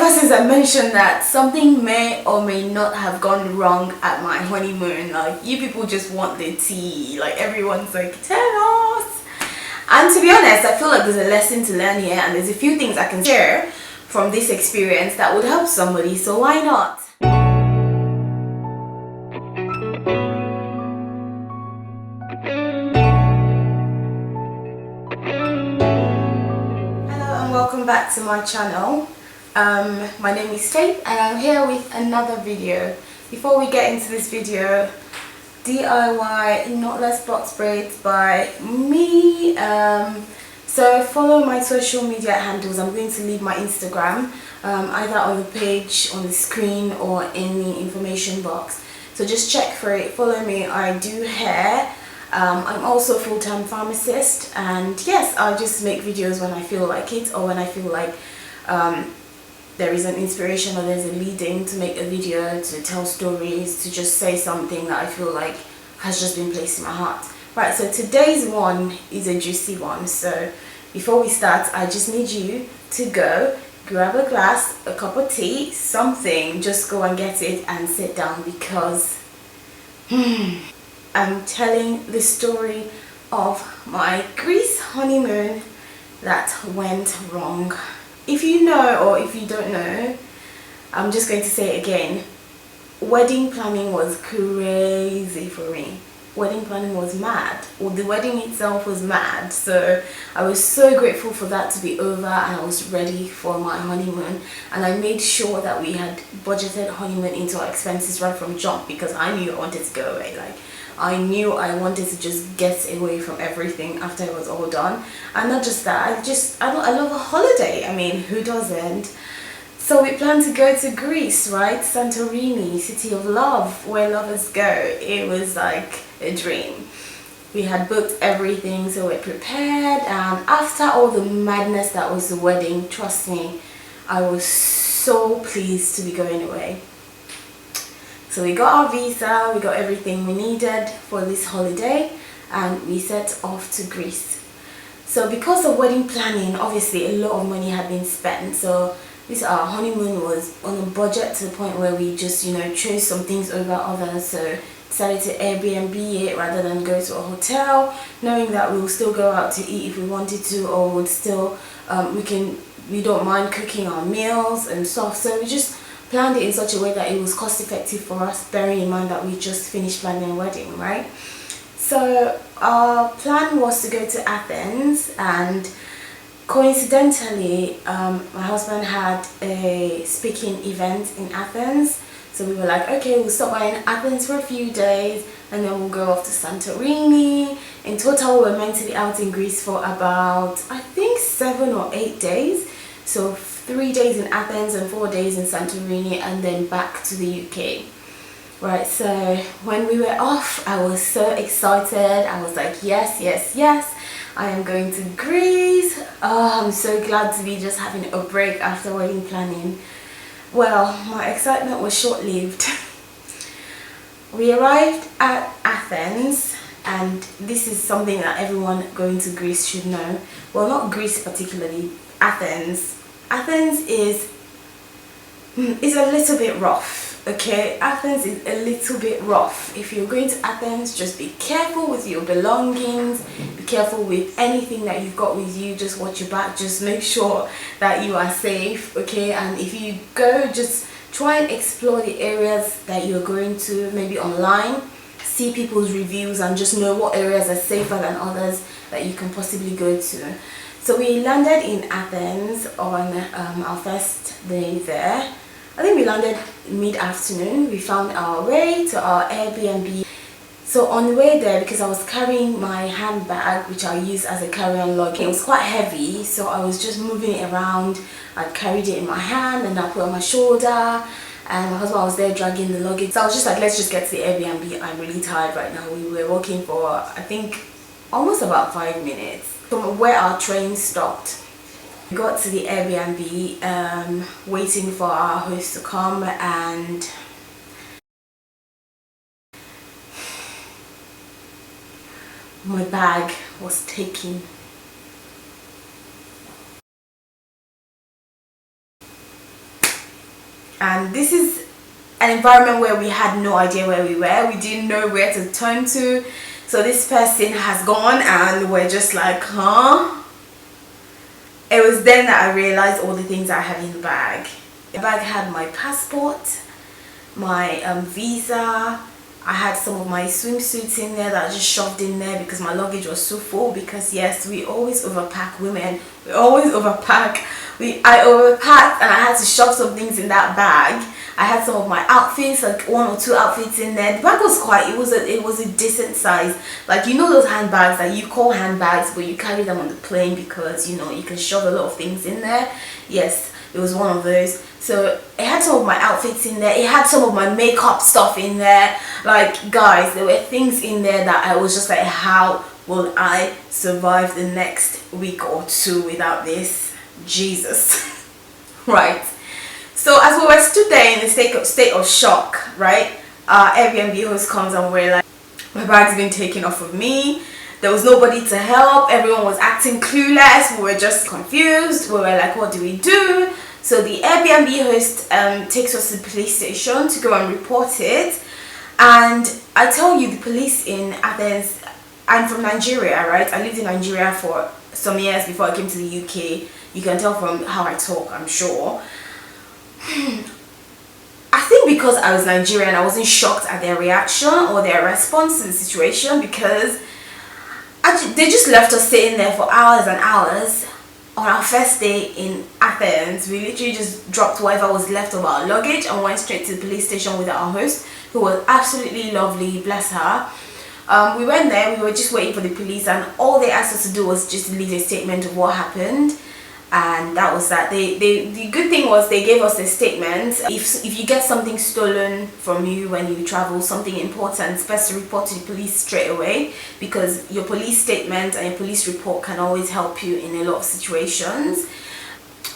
ever since I mentioned that something may or may not have gone wrong at my honeymoon. Like, you people just want the tea. Like, everyone's like, tell us. And to be honest, I feel like there's a lesson to learn here, and there's a few things I can share from this experience that would help somebody, so why not? Hello and welcome back to my channel. My name is Faith and I'm here with another video. Before we get into this video, DIY knotless box braids by me. So follow my social media handles. I'm going to leave my Instagram either on the page, on the screen, or in the information box. So just check for it, follow me. I do hair. I'm also a full-time pharmacist, and yes, I'll just make videos when I feel like it, or when I feel like there is an inspiration or there's a leading to make a video, to tell stories, to just say something that I feel like has just been placed in my heart. Right, so today's one is a juicy one. So before we start, I just need you to go grab a glass, a cup of tea, something, just go and get it and sit down, because I'm telling the story of my Greece honeymoon that went wrong. If you know, or if you don't know, I'm just going to say it again. Wedding planning was crazy for me. Wedding planning was mad. Well, the wedding itself was mad. So I was so grateful for that to be over, and I was ready for my honeymoon. And I made sure that we had budgeted honeymoon into our expenses right from jump, because I knew I wanted to go away. Like, I knew I wanted to just get away from everything after it was all done. And not just that, I love a holiday. I mean, who doesn't? So we planned to go to Greece, right? Santorini, city of love, where lovers go. It was like a dream. We had booked everything, so we're prepared. And after all the madness that was the wedding, trust me, I was so pleased to be going away. So we got our visa, we got everything we needed for this holiday, and we set off to Greece. So because of wedding planning, obviously a lot of money had been spent. So our honeymoon was on a budget, to the point where we just, chose some things over others. So decided to Airbnb it rather than go to a hotel, knowing that we'll still go out to eat if we wanted to, or we'll still, we don't mind cooking our meals and stuff. So we just planned it in such a way that it was cost effective for us, bearing in mind that we just finished planning a wedding, right? So our plan was to go to Athens, and coincidentally my husband had a speaking event in Athens. So we were like, okay, we'll stop by in Athens for a few days, and then we'll go off to Santorini. In total, we're meant to be out in Greece for about, I think, 7 or 8 days. So 3 days in Athens and 4 days in Santorini, and then back to the UK. Right, so when we were off, I was so excited. I was like, yes, yes, yes, I am going to Greece. Oh, I'm so glad to be just having a break after wedding planning. Well, my excitement was short-lived. We arrived at Athens, and this is something that everyone going to Greece should know. Well, not Greece particularly, Athens. Athens is a little bit rough. Okay, Athens is a little bit rough. If you're going to Athens, just be careful with your belongings, be careful with anything that you've got with you. Just watch your back, just make sure that you are safe, okay? And if you go, just try and explore the areas that you're going to, maybe online, see people's reviews, and just know what areas are safer than others that you can possibly go to. So we landed in Athens on our first day there. I think we landed mid-afternoon. We found our way to our Airbnb. So on the way there, because I was carrying my handbag, which I use as a carry-on luggage, it was quite heavy, so I was just moving it around. I carried it in my hand and I put it on my shoulder, and my husband was there dragging the luggage. So I was just like, let's just get to the Airbnb. I'm really tired right now. We were walking for, I think, almost about 5 minutes from where our train stopped. We got to the Airbnb, waiting for our host to come, and my bag was taken. and this is an environment where we had no idea where we were. We didn't know where to turn to. So this person has gone and we're just like, huh? It was then that I realized all the things I had in the bag. The bag had my passport, my visa. I had some of my swimsuits in there that I just shoved in there because my luggage was so full. Because yes, we always overpack, women. We always overpack. I overpacked and I had to shove some things in that bag. I had some of my outfits, like 1 or 2 outfits in there. The bag was quite, it was a decent size. Like, you know those handbags that you call handbags, but you carry them on the plane because, you know, you can shove a lot of things in there. Yes, it was one of those. So it had some of my outfits in there. It had some of my makeup stuff in there. Like, guys, there were things in there that I was just like, how will I survive the next week or 2 without this? Jesus. Right. So as we were stood there in a state of shock, right, our Airbnb host comes and we're like, my bag's been taken off of me. There was nobody to help. Everyone was acting clueless. We were just confused. We were like, what do we do? So the Airbnb host takes us to the police station to go and report it. And I tell you, the police in Athens, I'm from Nigeria, right? I lived in Nigeria for some years before I came to the UK. You can tell from how I talk, I'm sure. I think because I was Nigerian, I wasn't shocked at their reaction or their response to the situation, because they just left us sitting there for hours and hours. On our first day in Athens, we literally just dropped whatever was left of our luggage and went straight to the police station with our host, who was absolutely lovely, bless her. We went there, we were just waiting for the police, and all they asked us to do was just leave a statement of what happened. And that was that. The good thing was they gave us a statement. If you get something stolen from you when you travel, something important, it's best to report to the police straight away, because your police statement and your police report can always help you in a lot of situations.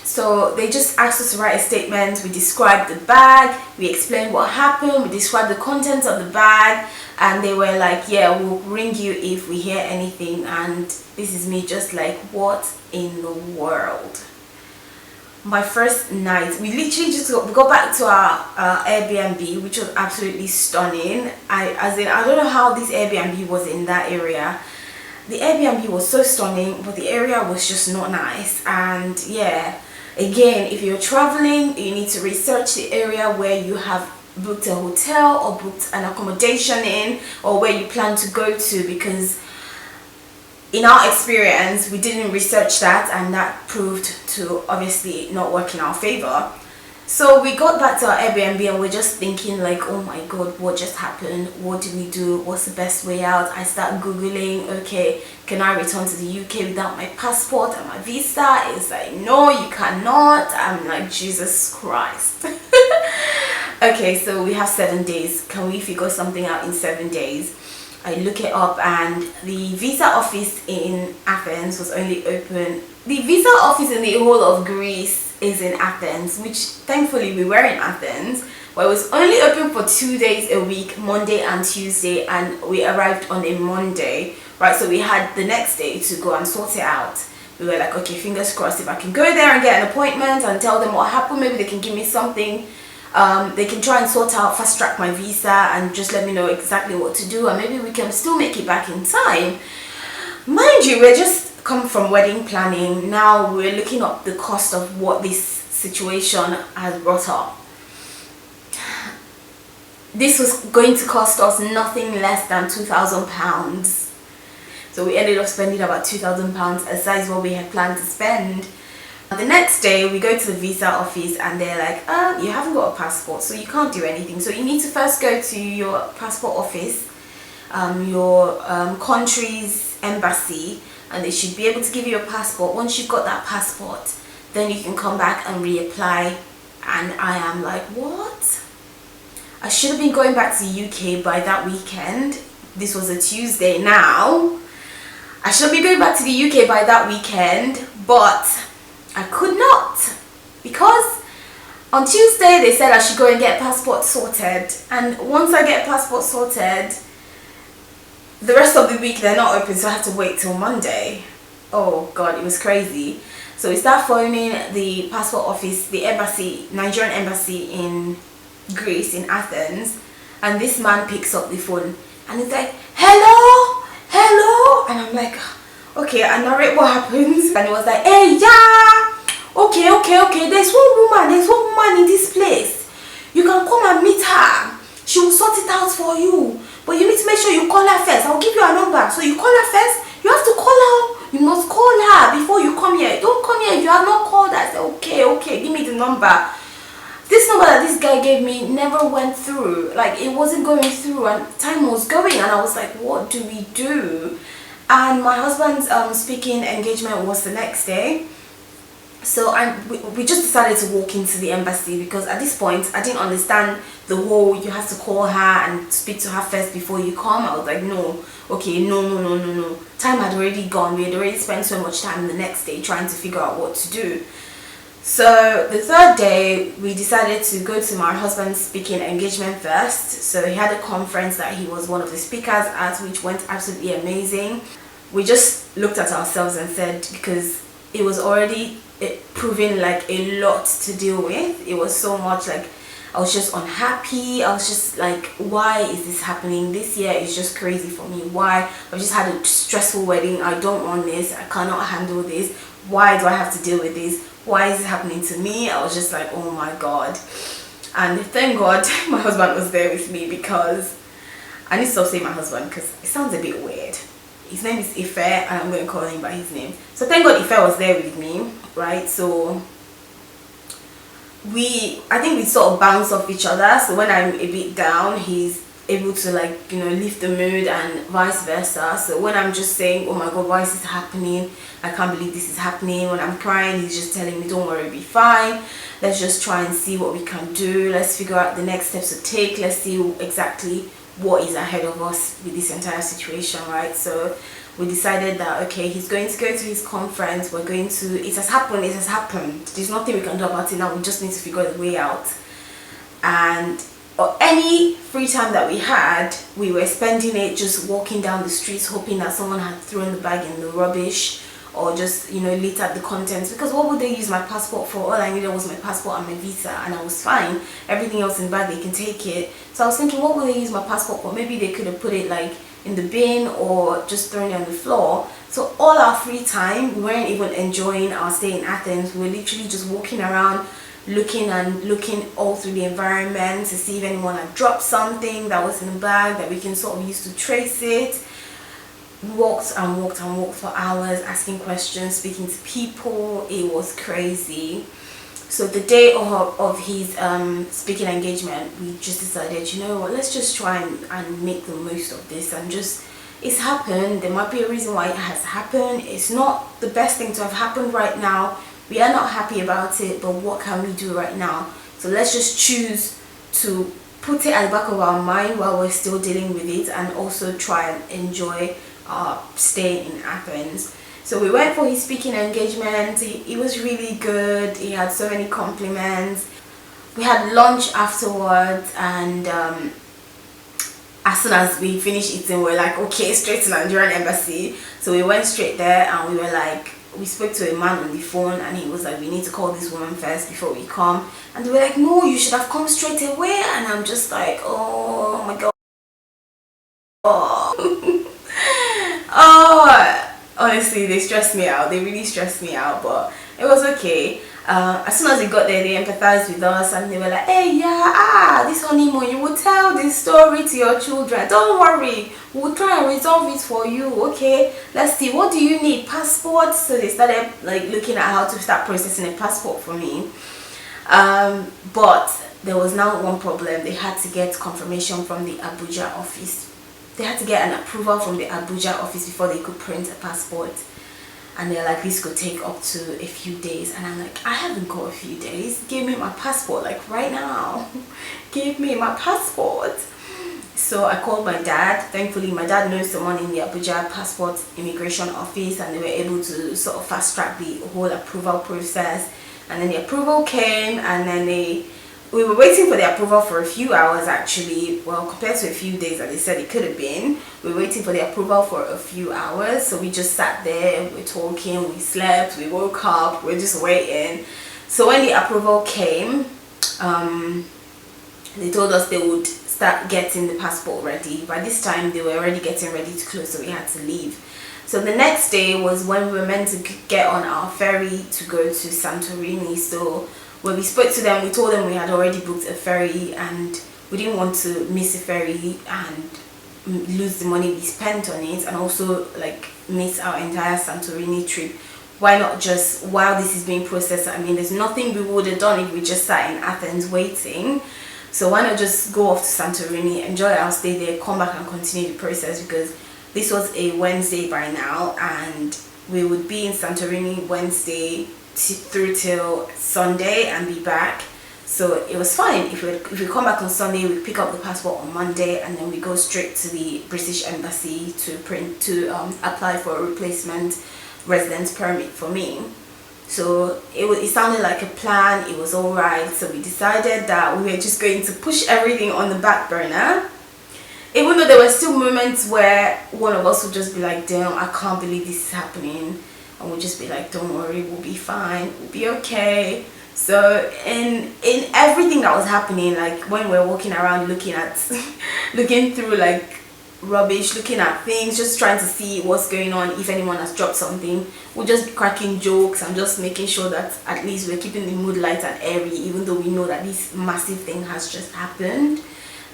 So they just asked us to write a statement. We described the bag, we explained what happened, we described the contents of the bag, and they were like, yeah, we'll ring you if we hear anything. And this is me just like, what in the world? My first night, we literally just got back to our Airbnb, which was absolutely stunning. I don't know how this Airbnb was in that area. The Airbnb was so stunning, but the area was just not nice. And yeah, again, if you're traveling, you need to research the area where you have booked a hotel or booked an accommodation in, or where you plan to go to, because in our experience we didn't research that, and that proved to obviously not work in our favor. So we got back to our Airbnb and we're just thinking like, oh my god, what just happened? What do we do? What's the best way out? I start googling, okay, can I return to the UK without my passport and my visa? It's like, no, you cannot. I'm like, Jesus Christ. Okay, so we have 7 days. Can we figure something out in 7 days? I look it up, and the visa office in Athens was only open. The visa office in the whole of Greece is in Athens, which thankfully we were in Athens, but it was only open for 2 days a week, Monday and Tuesday, and we arrived on a Monday, right? So we had the next day to go and sort it out. We were like, okay, fingers crossed, if I can go there and get an appointment and tell them what happened, maybe they can give me something. They can try and sort out, fast track my visa and just let me know exactly what to do, and maybe we can still make it back in time. Mind you, we're just come from wedding planning. Now we're looking up the cost of what this situation has brought up. This was going to cost us nothing less than £2,000. So we ended up spending about £2,000 aside what we had planned to spend. The next day we go to the visa office and they're like, you haven't got a passport, so you can't do anything. So you need to first go to your passport office, your country's embassy, and they should be able to give you a passport. Once you've got that passport, then you can come back and reapply. And I am like, what? I should have been going back to the UK by that weekend. This was a Tuesday now. I should have been going back to the UK by that weekend, but I could not, because on Tuesday they said I should go and get passport sorted, and once I get passport sorted, the rest of the week they're not open, so I have to wait till Monday. Oh god, it was crazy. So we start phoning the passport office, the embassy, Nigerian embassy in Greece, in Athens, and this man picks up the phone and he's like, hello, hello, and I'm like, okay, I narrate what happens, and he was like, hey, yeah, okay, there's one woman in this place, you can come and meet her, she will sort it out for you, but you need to make sure you call her first. I'll give you her number, so you call her first, you have to call her, you must call her before you come here, don't come here if you have not called her. I said, okay, give me the number. This number that this guy gave me never went through, like it wasn't going through, and time was going, and I was like, what do we do? And my husband's speaking engagement was the next day, so we just decided to walk into the embassy, because at this point I didn't understand the whole you have to call her and speak to her first before you come. I was like, no, okay, no, time had already gone, we had already spent so much time the next day trying to figure out what to do. So the third day we decided to go to my husband's speaking engagement first. So he had a conference that he was one of the speakers at, which went absolutely amazing. We just looked at ourselves and said, because it was already proving like a lot to deal with, it was so much, like I was just unhappy. I was just like, why is this happening? This year is just crazy for me. Why? I've just had a stressful wedding, I don't want this, I cannot handle this, why do I have to deal with this? Why is it happening to me? I was just like, oh my god. And thank God my husband was there with me, because I need to stop saying my husband because it sounds a bit weird. His name is Ife, and I'm going to call him by his name. So thank God Ife was there with me, right? So I think we sort of bounce off each other. So when I'm a bit down, he's able to, like, you know, lift the mood, and vice versa. So when I'm just saying, oh my god, why is this happening, I can't believe this is happening, when I'm crying, he's just telling me, don't worry, be fine, let's just try and see what we can do, let's figure out the next steps to take, let's see exactly what is ahead of us with this entire situation, right? So we decided that, okay, he's going to go to his conference, we're going to, it has happened, there's nothing we can do about it now, we just need to figure the way out. And any free time that we had, we were spending it just walking down the streets, hoping that someone had thrown the bag in the rubbish, or just, you know, lit up the contents, because what would they use my passport for? All I needed was my passport and my visa, and I was fine. Everything else in the bag, they can take it. So I was thinking, what would they use my passport for? Maybe they could have put it like in the bin, or just thrown it on the floor. So all our free time, we weren't even enjoying our stay in Athens. We were literally just walking around, looking all through the environment to see if anyone had dropped something that was in the bag that we can sort of use to trace it. Walked for hours, asking questions, speaking to people. It was crazy. So the day of his speaking engagement, we just decided, you know what, let's just try and make the most of this, and just, it's happened, there might be a reason why it has happened. It's not the best thing to have happened right now, we are not happy about it, but what can we do right now? So let's just choose to put it at the back of our mind while we're still dealing with it, and also try and enjoy our stay in Athens. So we went for his speaking engagement. It was really good. He had so many compliments. We had lunch afterwards, and as soon as we finished eating, we were like, okay, straight to Nigerian embassy. So we went straight there, and we were like, we spoke to a man on the phone, and he was like, we need to call this woman first before we come. And they were like, no, you should have come straight away. And I'm just like, oh my god. Oh, honestly, they stressed me out. They really stressed me out, but it was okay. As soon as we got there, they empathized with us, and they were like, hey, yeah, this honeymoon, you will tell this story to your children, don't worry, we'll try and resolve it for you. Okay, let's see, what do you need? Passport? So they started like looking at how to start processing a passport for me, but there was now one problem. They had to get confirmation from the Abuja office. They had to get an approval from the Abuja office before they could print a passport. And they're like, this could take up to a few days. And I'm like, I haven't got a few days. Give me my passport, like right now. Give me my passport. So I called my dad. Thankfully, my dad knows someone in the Abuja passport immigration office, and they were able to sort of fast track the whole approval process. And then the approval came, and then they we were waiting for the approval for a few hours actually. Well, compared to a few days that they said it could have been, we were waiting for the approval for a few hours. So we just sat there, we were talking, we slept, we woke up, we were just waiting. So when the approval came, they told us they would start getting the passport ready. By this time they were already getting ready to close, so we had to leave. So the next day was when we were meant to get on our ferry to go to Santorini. So when we spoke to them, we told them we had already booked a ferry and we didn't want to miss a ferry and lose the money we spent on it, and also like miss our entire Santorini trip. Why not just, while this is being processed, I mean, there's nothing we would have done if we just sat in Athens waiting. So why not just go off to Santorini, enjoy our stay there, come back and continue the process, because this was a Wednesday by now and we would be in Santorini Wednesday through till Sunday and be back. So it was fine. If we come back on Sunday, we pick up the passport on Monday and then we go straight to the British Embassy to apply for a replacement residence permit for me. So it sounded like a plan. It was all right. So we decided that we were just going to push everything on the back burner, even though there were still moments where one of us would just be like, damn, I can't believe this is happening, and we'll just be like, don't worry, we'll be fine, we'll be okay. So in everything that was happening, like when we were walking around looking through like rubbish, looking at things, just trying to see what's going on, if anyone has dropped something, we'll just be cracking jokes and just making sure that at least we're keeping the mood light and airy, even though we know that this massive thing has just happened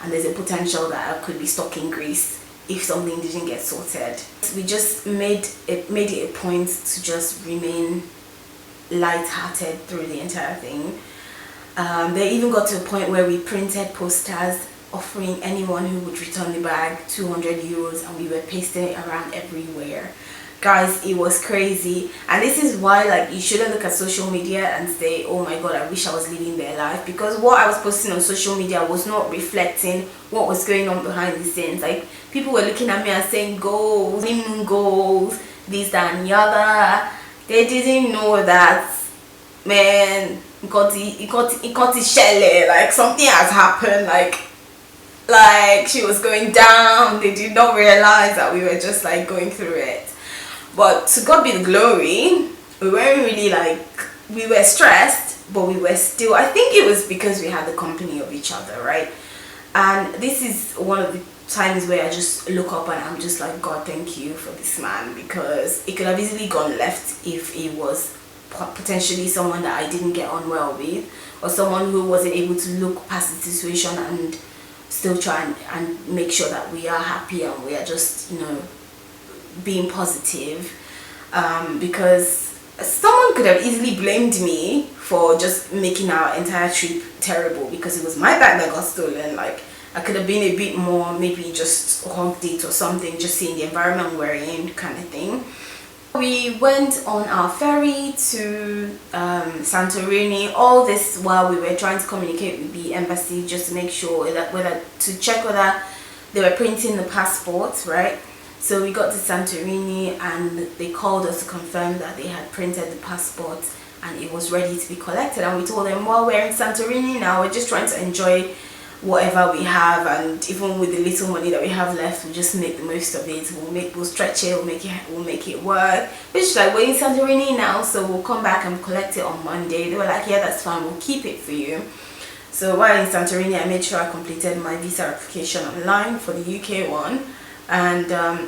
and there's a potential that I could be stuck in Greece if something didn't get sorted. We just made it a point to just remain light-hearted through the entire thing. They even got to a point where we printed posters offering anyone who would return the bag 200 euros, and we were pasting it around everywhere. Guys, it was crazy. And this is why, like, you shouldn't look at social media and say, oh my god, I wish I was living their life, because what I was posting on social media was not reflecting what was going on behind the scenes. Like, people were looking at me and saying goals, honeymoon goals, this, that and the other. They didn't know that, man, it got shelle, like something has happened, like she was going down. They did not realize that we were just like going through it. But to God be the glory, we weren't really like, we were stressed, but we were still, I think it was because we had the company of each other, right? And this is one of the times where I just look up and I'm just like, God, thank you for this man, because it could have easily gone left if it was potentially someone that I didn't get on well with, or someone who wasn't able to look past the situation and still try and make sure that we are happy and we are just, you know, being positive. Because someone could have easily blamed me for just making our entire trip terrible, because it was my bag that got stolen. Like, I could have been a bit more, maybe just hugged it or something, just seeing the environment we're in kind of thing. We went on our ferry to Santorini. All this while we were trying to communicate with the embassy just to make sure that to check whether they were printing the passports, right? So we got to Santorini and they called us to confirm that they had printed the passports and it was ready to be collected. And we told them, well, we're in Santorini now, we're just trying to enjoy whatever we have, and even with the little money that we have left, we'll just make the most of it. We'll stretch it, we'll make it work. We're just like, we're in Santorini now, so we'll come back and collect it on Monday. They were like, yeah, that's fine, we'll keep it for you. So while in Santorini, I made sure I completed my visa application online for the UK one. And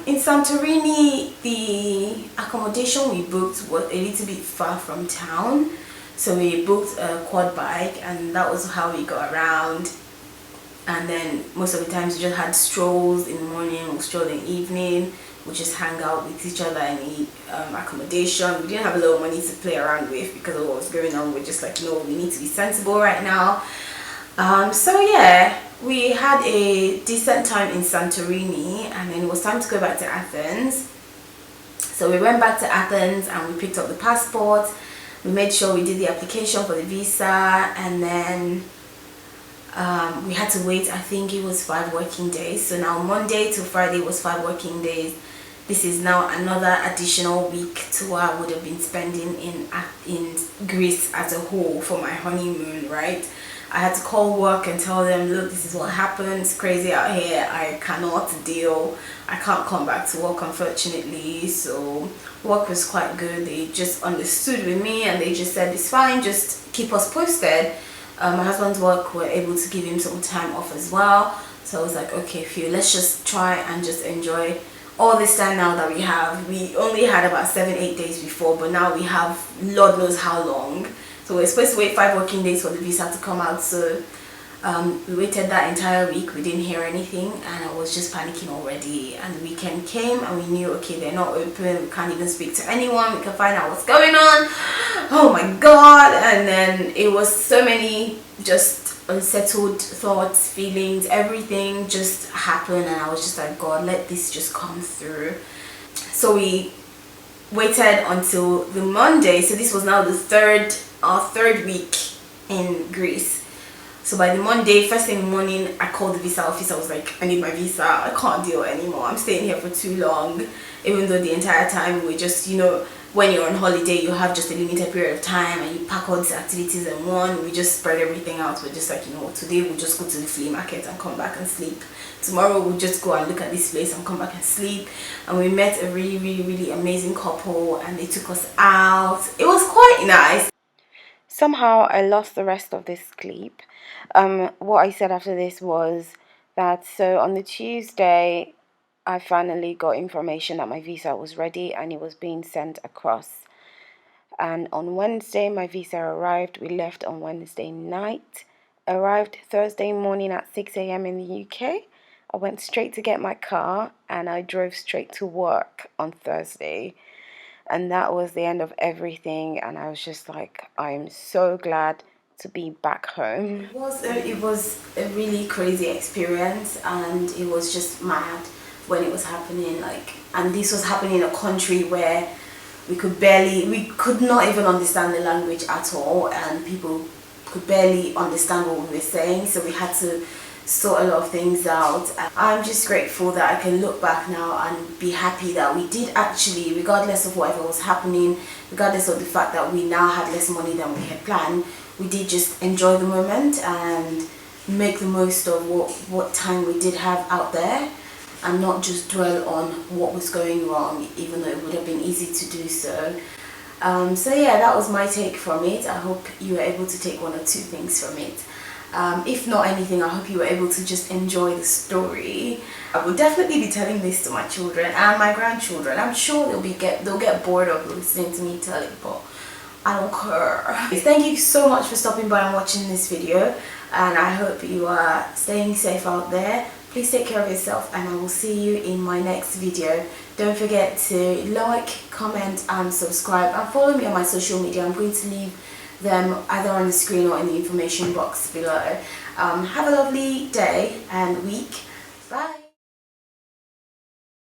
in Santorini, the accommodation we booked was a little bit far from town, so we booked a quad bike and that was how we got around. And then most of the times we just had strolls in the morning or stroll in the evening. We just hang out with each other and eat accommodation. We didn't have a lot of money to play around with because of what was going on. We're just like, no, we need to be sensible right now. So yeah, we had a decent time in Santorini, and then it was time to go back to Athens. So we went back to Athens and we picked up the passport. We made sure we did the application for the visa, and then we had to wait, I think it was 5 working days. So now Monday to Friday was 5 working days. This is now another additional week to what I would have been spending in Greece as a whole for my honeymoon, right? I had to call work and tell them, look, this is what happened, it's crazy out here, I cannot deal, I can't come back to work unfortunately. So work was quite good, they just understood with me and they just said it's fine, just keep us posted. My husband's work were able to give him some time off as well, so I was like, okay, phew, let's just try and just enjoy all this time now that we have. We only had about 7-8 days before, but now we have Lord knows how long. So we're supposed to wait 5 working days for the visa to come out. So we waited that entire week, we didn't hear anything, and I was just panicking already. And the weekend came and we knew, okay, they're not open, we can't even speak to anyone, we can find out what's going on. Oh my god. And then it was so many just unsettled thoughts, feelings, everything just happened, and I was just like, God, let this just come through. So we waited until the Monday. So this was now our third week in Greece. So by the Monday, first thing in the morning, I called the visa office. I was like, I need my visa, I can't deal anymore, I'm staying here for too long. Even though the entire time we just, you know, when you're on holiday you have just a limited period of time and you pack all these activities in one. We just spread everything out. We're just like, you know, today we'll just go to the flea market and come back and sleep. Tomorrow we'll just go and look at this place and come back and sleep. And we met a really amazing couple and they took us out. It was quite nice. Somehow I lost the rest of this clip. What I said after this was that, so on the Tuesday I finally got information that my visa was ready and it was being sent across. And on Wednesday my visa arrived. We left on Wednesday night, arrived Thursday morning at 6 a.m. in the UK. I went straight to get my car and I drove straight to work on Thursday. And that was the end of everything, and I was just like, I'm so glad to be back home. It was a really crazy experience, and it was just mad when it was happening. Like, and this was happening in a country where we could not even understand the language at all, and people could barely understand what we were saying. So we had to sort a lot of things out. I'm just grateful that I can look back now and be happy that we did actually, regardless of whatever was happening, regardless of the fact that we now had less money than we had planned, we did just enjoy the moment and make the most of what time we did have out there, and not just dwell on what was going wrong, even though it would have been easy to do so. So yeah, that was my take from it. I hope you were able to take 1 or 2 things from it. If not anything, I hope you were able to just enjoy the story. I will definitely be telling this to my children and my grandchildren. I'm sure they'll get bored of listening to me tell it, but I don't care. Thank you so much for stopping by and watching this video, and I hope you are staying safe out there. Please take care of yourself, and I will see you in my next video. Don't forget to like, comment and subscribe, and follow me on my social media. I'm going to leave them either on the screen or in the information box below. Have a lovely day and week,